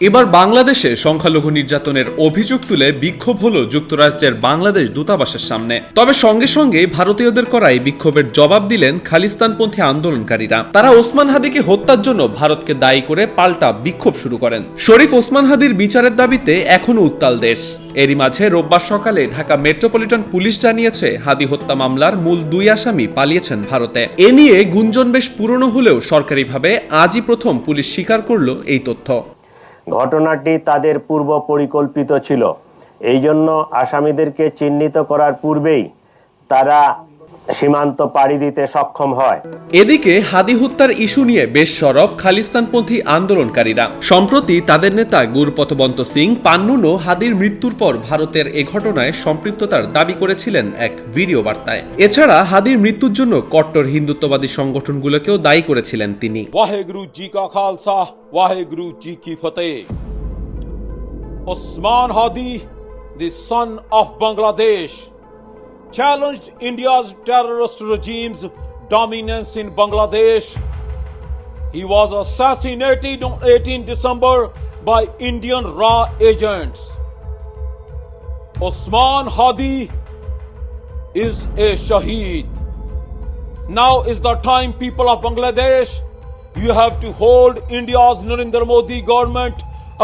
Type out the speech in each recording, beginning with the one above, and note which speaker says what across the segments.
Speaker 1: এবার বাংলাদেশে সংখ্যালঘু নির্যাতনের অভিযোগ তুলে বিক্ষোভ হলো যুক্তরাজ্যের বাংলাদেশ দূতাবাসের সামনে। তবে সঙ্গে সঙ্গে ভারতীয়দের করাই বিক্ষোভের জবাব দিলেন খালিস্তানপন্থী আন্দোলনকারীরা। তারা ওসমান হাদিকে হত্যার জন্য ভারতকে দায়ী করে পাল্টা বিক্ষোভ শুরু করেন। শরীফ ওসমান হাদির বিচারের দাবিতে এখনো উত্তাল দেশ। এরই মাঝে রোববার সকালে ঢাকা মেট্রোপলিটন পুলিশ জানিয়েছে, হাদি হত্যা মামলার মূল 2 আসামি পালিয়েছেন ভারতে। এ নিয়ে গুঞ্জন বেশ পুরনো হলেও সরকারিভাবে আজই প্রথম পুলিশ স্বীকার করল এই তথ্য।
Speaker 2: ঘটনাটি তাদের পূর্ব পরিকল্পিত ছিল। এই জন্য আসামিদেরকে চিহ্নিত করার পূর্বেই তারা সীমান্ত পাড়ি দিতে সক্ষম হয়।
Speaker 1: এদিকে হাদি হত্যার ইস্যু নিয়ে বেশ সরব খালিস্তানপন্থী আন্দোলনকারীরা। সম্প্রতি তাদের নেতা গুরপতবন্ত সিং পান্নুনও হাদির মৃত্যুর পর ভারতের এ ঘটনায় সম্পৃক্ততার দাবি করেছিলেন এক ভিডিও বার্তায়। এছাড়া হাদির মৃত্যুর জন্য কট্টর হিন্দুত্ববাদী সংগঠনগুলোকেও দায়ী করেছিলেন তিনি।
Speaker 3: वाहेगुरु जी का खालसा वाहेगुरु जी की फतेह। Osman Hadi, the son of Bangladesh, challenged India's terrorist regime's dominance in Bangladesh. He was assassinated on 18 December by Indian RA agents. Osman Hadi is a shaheed. Now is the time, people of Bangladesh. You have to hold India's Narendra Modi government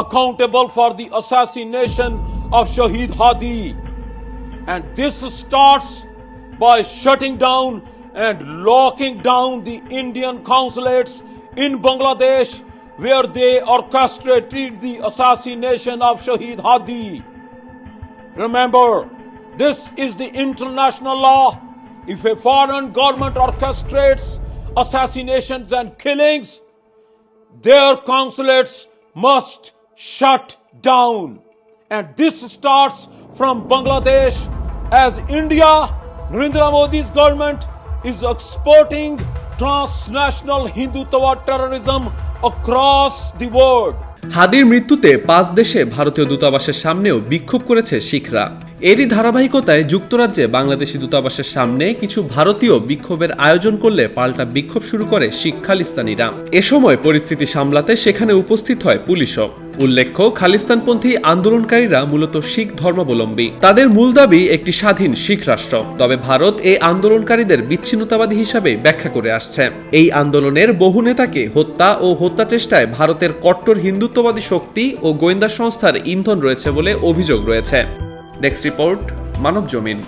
Speaker 3: accountable for the assassination of Shahid Hadi. And this starts by shutting down and locking down the Indian consulates in Bangladesh, where they orchestrated the assassination of Shahid Hadi. Remember, this is the international law. If a foreign government orchestrates assassinations and killings, their consulates must shut down. And this starts from Bangladesh, as India, Narendra Modi's government, is exporting transnational Hindutva terrorism across the world.
Speaker 1: হাদির মৃত্যুতে 5 দেশে ভারতীয় দূতাবাসের সামনেও বিক্ষোভ করেছে শিখরা। এরই ধারাবাহিকতায় যুক্তরাজ্যে বাংলাদেশি দূতাবাসের সামনে কিছু ভারতীয় বিক্ষোভের আয়োজন করলে পাল্টা বিক্ষোভ শুরু করে শিখ খালিস্তানিরা। এ সময় পরিস্থিতি সামলাতে সেখানে উপস্থিত হয় পুলিশও। উল্লেখ্য, খালিস্তানপন্থী আন্দোলনকারীরা মূলত শিখ ধর্মাবলম্বী। তাদের মূল দাবি একটি স্বাধীন শিখ রাষ্ট্র। তবে ভারত এই আন্দোলনকারীদের বিচ্ছিন্নতাবাদী হিসাবে ব্যাখ্যা করে আসছে। এই আন্দোলনের বহু নেতাকে হত্যা ও হত্যা চেষ্টায় ভারতের কট্টর হিন্দুত্ববাদী শক্তি ও গোয়েন্দা সংস্থার ইন্ধন রয়েছে বলে অভিযোগ রয়েছে। ডেস্ক রিপোর্ট, মানব জমিন।